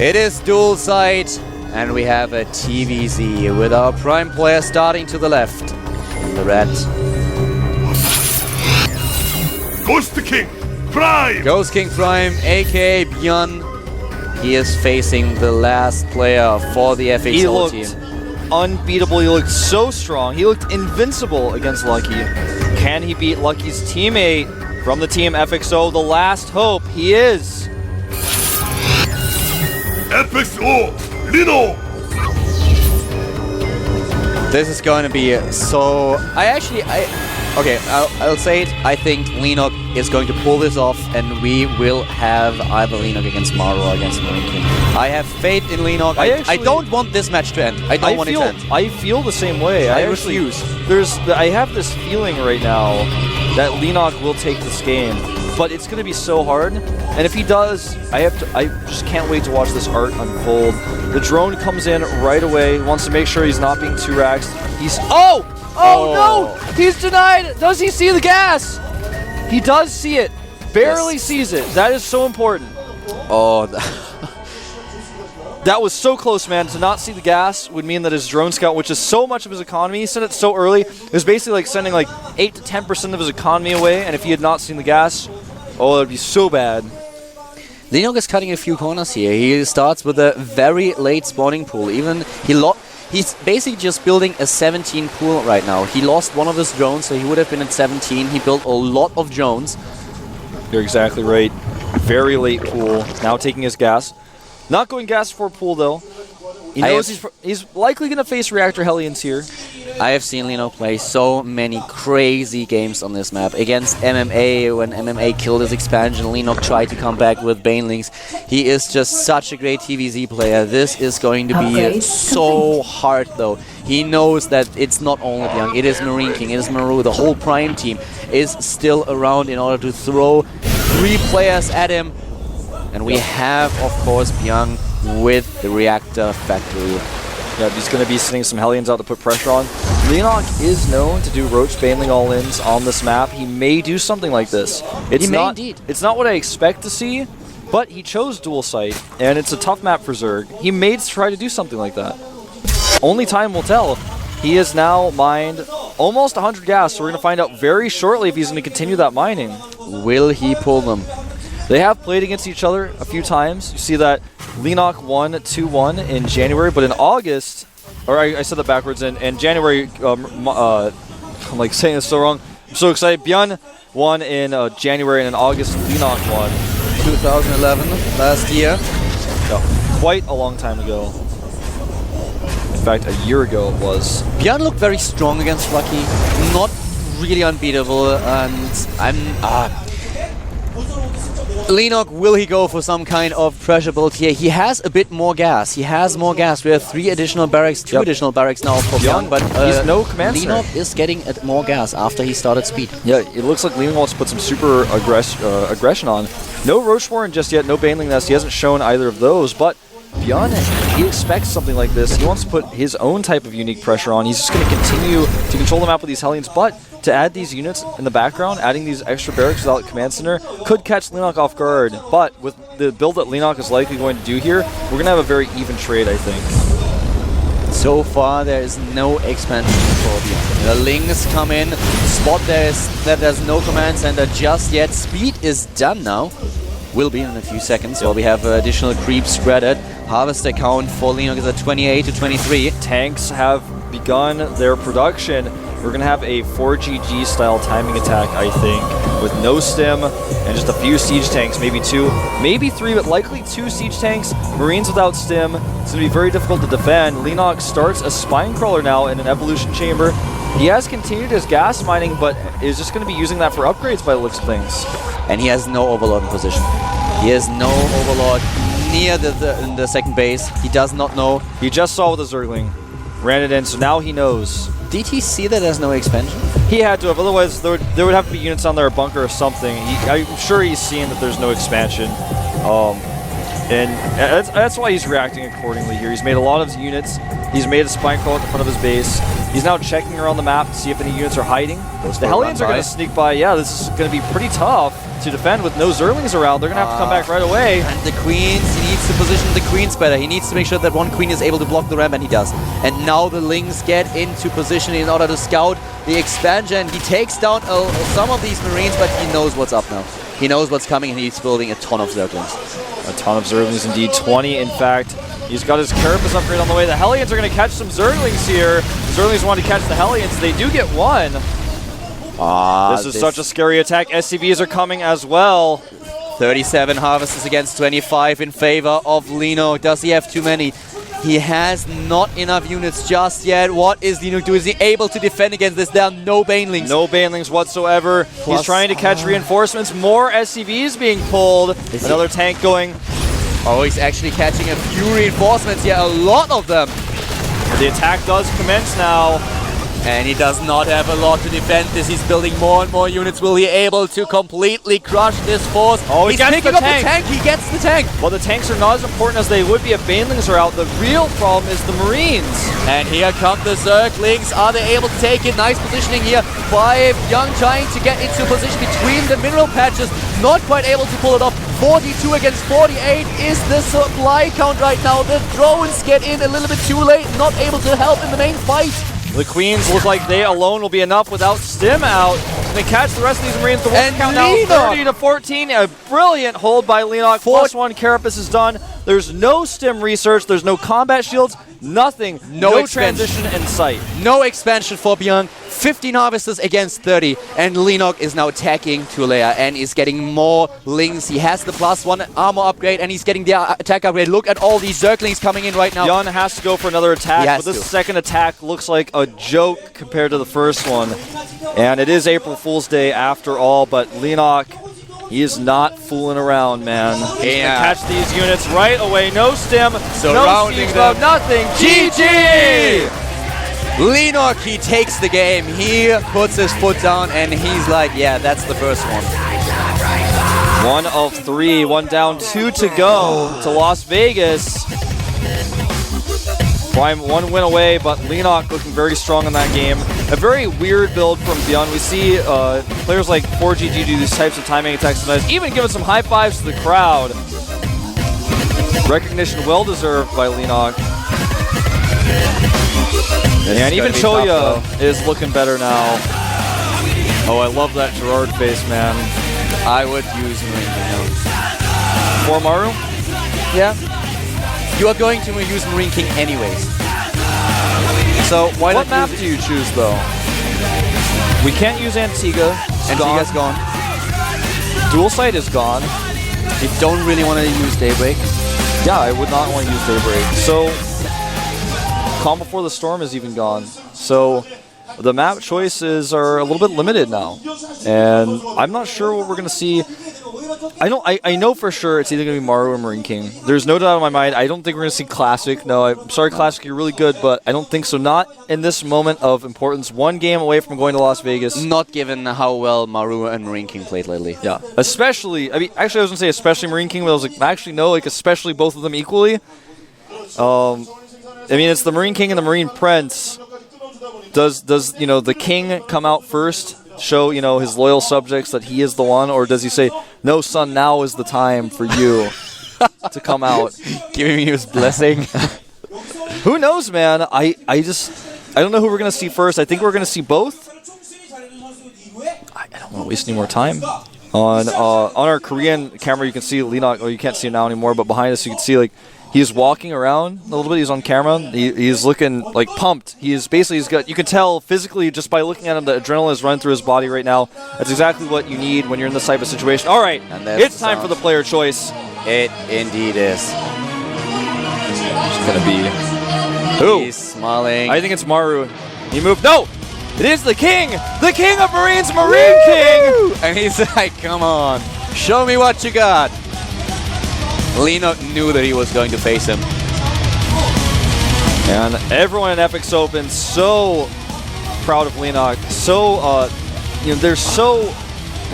It is dual side, and we have a TVZ with our prime player starting to the left. The red. Ghost King Prime! Ghost King Prime, aka Bjorn. He is facing the last player for the FXO team. Unbeatable. He looked so strong. He looked invincible against Lucky. Can he beat Lucky's teammate from the team FXO? The last hope. He is. FXO Lino! This is going to be so... Okay, I'll say it. I think Lenok is going to pull this off, and we will have either Lenok against Maro or against Marine King. I have faith in Lenok. I don't want this match to end. I don't want it to end. I feel the same way. I refuse. I have this feeling right now that Lenok will take this game, but it's going to be so hard. And if he does, I just can't wait to watch this art unfold. The drone comes in right away. Wants to make sure he's not being 2-raxed. He's... Oh no! He's denied! Does he see the gas? He does see it. Barely sees it. That is so important. Oh, that was so close, man. To not see the gas would mean that his drone scout, which is so much of his economy, he sent it so early, it was basically like sending like 8 to 10% of his economy away, and if he had not seen the gas, oh, it would be so bad. Lenok is cutting a few corners here. He starts with a very late spawning pool. He's basically just building a 17 pool right now. He lost one of his drones, so he would have been at 17. He built a lot of drones. You're exactly right. Very late pool. Now taking his gas. Not going gas for pool, though. He knows he's likely going to face Reactor Hellions here. I have seen Leno play so many crazy games on this map. Against MMA, when MMA killed his expansion, Leno tried to come back with Banelings. He is just such a great TVZ player. This is going to be so hard, though. He knows that it's not only Young, it is Marine King, it is Maru. The whole Prime team is still around in order to throw 3 players at him. And we have, of course, Byung with the Reactor Factory. Yeah, he's going to be sending some Hellions out to put pressure on. Lenok is known to do Roach Baneling all-ins on this map. He may do something like this. He may indeed. It's not what I expect to see, but he chose dual sight, and it's a tough map for Zerg. He may try to do something like that. Only time will tell. He has now mined almost 100 gas, so we're going to find out very shortly if he's going to continue that mining. Will he pull them? They have played against each other a few times. You see that Lenok won 2-1 in January, but in August, or I said that backwards, in January, I'm like saying this so wrong. I'm so excited. Bjorn won in January, and in August, Lenok won. 2011, last year. So, quite a long time ago. In fact, a year ago it was. Bjorn looked very strong against Lucky, not really unbeatable, and Lenok, will he go for some kind of pressure build here? He has a bit more gas. He has more gas. We have 3 additional barracks, 2 additional barracks now for Bjorn, but he's no command Lenok is getting more gas after he started speed. Yeah, it looks like Lenok wants to put some super aggression on. No Ro4 just yet, no Baneling Nest. He hasn't shown either of those, but Bjorn, he expects something like this. He wants to put his own type of unique pressure on. He's just going to continue to control the map with these Hellions, but to add these units in the background, adding these extra barracks without command center could catch Lenok off guard. But with the build that Lenok is likely going to do here, we're going to have a very even trade, I think. So far, there is no expansion for Bjorn. The Lings come in, spot there's no command center just yet. Speed is done now. Will be in a few seconds, while we have additional creeps spread at. Harvest account for Lenok is at 28 to 23. Tanks have begun their production. We're going to have a 4GG style timing attack, I think, with no stim and just a few siege tanks, maybe 2, maybe 3, but likely 2 siege tanks. Marines without stim. It's going to be very difficult to defend. Lenok starts a spine crawler now in an evolution chamber. He has continued his gas mining, but is just going to be using that for upgrades by the looks of things. And he has no overlord in position. He has no overlord near the second base. He does not know. He just saw with the Zergling. Ran it in, so now he knows. Did he see that there's no expansion? He had to have, otherwise there would have to be units on there, a bunker or something. I'm sure he's seeing that there's no expansion. And that's why he's reacting accordingly here. He's made a lot of units. He's made a spine crawl at the front of his base. He's now checking around the map to see if any units are hiding. The Hellions are going to sneak by. Yeah, this is going to be pretty tough to defend with no Zerlings around. They're going to have to come back right away. And the queens, he needs to position the queens better. He needs to make sure that one queen is able to block the ramp, and he does. And now the Lings get into position in order to scout the expansion. He takes down some of these Marines, but he knows what's up now. He knows what's coming, and he's building a ton of Zerglings. A ton of Zerglings indeed, 20 in fact. He's got his Carapace upgrade on the way. The Hellions are going to catch some Zerglings here. The Zerglings want to catch the Hellions. They do get one. This is such a scary attack. SCVs are coming as well. 37 harvests against 25 in favor of Lino. Does he have too many? He has not enough units just yet. What is Lino doing? Is he able to defend against this? There are no Banelings. No Banelings whatsoever. Plus, he's trying to catch reinforcements. More SCVs being pulled. Another tank going. Oh, he's actually catching a few reinforcements here. A lot of them. The attack does commence now. And he does not have a lot to defend this. He's building more and more units. Will he able to completely crush this force? Oh, he's picking up the tank. He gets the tank. Well, the tanks are not as important as they would be if Banelings are out. The real problem is the Marines. And here come the Zerglings. Are they able to take it? Nice positioning here by Young, trying to get into position between the mineral patches. Not quite able to pull it off. 42 against 48 is the supply count right now. The drones get in a little bit too late. Not able to help in the main fight. The Queens look like they alone will be enough without Stim out. They catch the rest of these Marines. The one count now 30 to 14. A brilliant hold by Leonok. +1 Carapace is done. There's no Stim research. There's no combat shields. Nothing. No transition in sight. No expansion for Byung. 15 harvesters against 30. And Leonok is now attacking Tulea and is getting more Lings. He has the +1 armor upgrade and he's getting the attack upgrade. Look at all these Zerglings coming in right now. Jan has to go for another attack, but this second attack looks like a joke compared to the first one. And it is April Fool's Day after all, but Leonok, he is not fooling around, man. He's gonna catch these units right away. No Stim, no siege mode, nothing. GG! Leonok, he takes the game. He puts his foot down and he's like, yeah, that's the first one. 1 of 3, 1 down, 2 to go to Las Vegas. Prime 1 win away, but Leonok looking very strong in that game. A very weird build from Beyond. We see players like 4GG do these types of timing attacks sometimes, even giving some high fives to the crowd. Recognition well deserved by Leonok. And even Choya is looking better now. Oh, I love that Gerard face, man. I would use Marine King. For Maru? Yeah. You are going to use Marine King anyways. So why what map do you choose, though? We can't use Antigua. Antigua's gone. Dual Sight is gone. You don't really want to use Daybreak. Yeah, I would not want to use Daybreak. So Calm Before the Storm is even gone. So the map choices are a little bit limited now. And I'm not sure what we're going to see. I know for sure it's either going to be Maru or Marine King. There's no doubt in my mind. I don't think we're going to see Classic. No, I'm sorry, Classic, you're really good, but I don't think so. Not in this moment of importance. 1 game away from going to Las Vegas. Not given how well Maru and Marine King played lately. Yeah, especially, I mean, actually I was going to say especially Marine King, but I was like, actually no, like especially both of them equally. I mean, it's the Marine King and the Marine Prince. Does you know, the King come out first? Show, you know, his loyal subjects that he is the one, or does he say, no, son, now is the time for you to come out? Giving you his blessing. Who knows, man? I don't know who we're going to see first. I think we're going to see both. I don't want to waste any more time. On our Korean camera, you can see Leonok, or you can't see it now anymore, but behind us you can see, like, he's walking around a little bit. He's on camera. He's looking like pumped. He's got. You can tell physically just by looking at him, the adrenaline is running through his body right now. That's exactly what you need when you're in this type of situation. All right, it's time for the player choice. It indeed is. It's gonna be who? He's smiling. I think it's Maru. He moved. No, it is the King of Marines, Marine King. And he's like, come on, show me what you got. Leonok knew that he was going to face him. And everyone in FXOpen so proud of Leonok. So, you know, they're so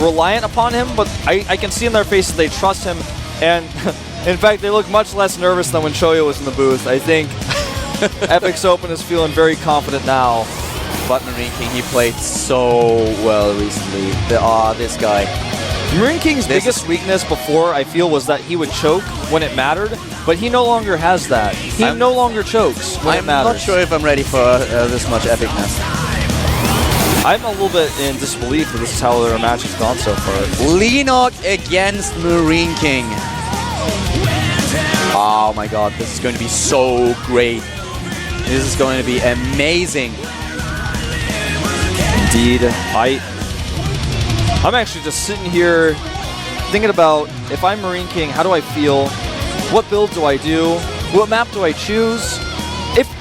reliant upon him, but I can see in their faces they trust him. And in fact, they look much less nervous than when Choya was in the booth. I think FXOpen is feeling very confident now. But Marine King, he played so well recently. This guy. Marine King's biggest weakness before, I feel, was that he would choke when it mattered, but he no longer has that. He no longer chokes when it matters. I'm not sure if I'm ready for this much epicness. I'm a little bit in disbelief that this is how their match has gone so far. Leenock against Marine King. Oh my god, this is going to be so great. This is going to be amazing. Indeed. I'm actually just sitting here thinking about, if I'm Marine King, how do I feel? What build do I do? What map do I choose?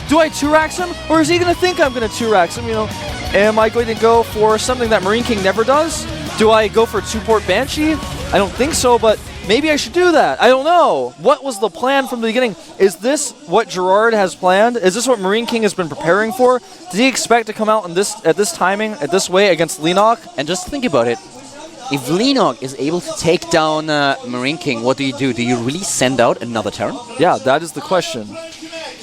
Do I 2-rax him? Or is he going to think I'm going to 2-rax him? You know, am I going to go for something that Marine King never does? Do I go for 2-port Banshee? I don't think so, but maybe I should do that. I don't know. What was the plan from the beginning? Is this what Gerard has planned? Is this what Marine King has been preparing for? Did he expect to come out in at this timing, at this way against Leenock? And just think about it. If Leenock is able to take down Marine King, what do you do? Do you really send out another Terran? Yeah, that is the question.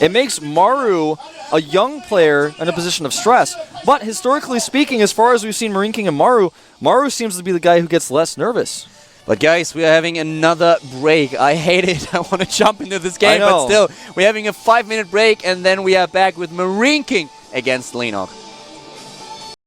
It makes Maru, a young player, in a position of stress. But historically speaking, as far as we've seen Marine King and Maru seems to be the guy who gets less nervous. But guys, we are having another break. I hate it. I want to jump into this game, but still, we're having a 5-minute break, and then we are back with Marine King against Leenock.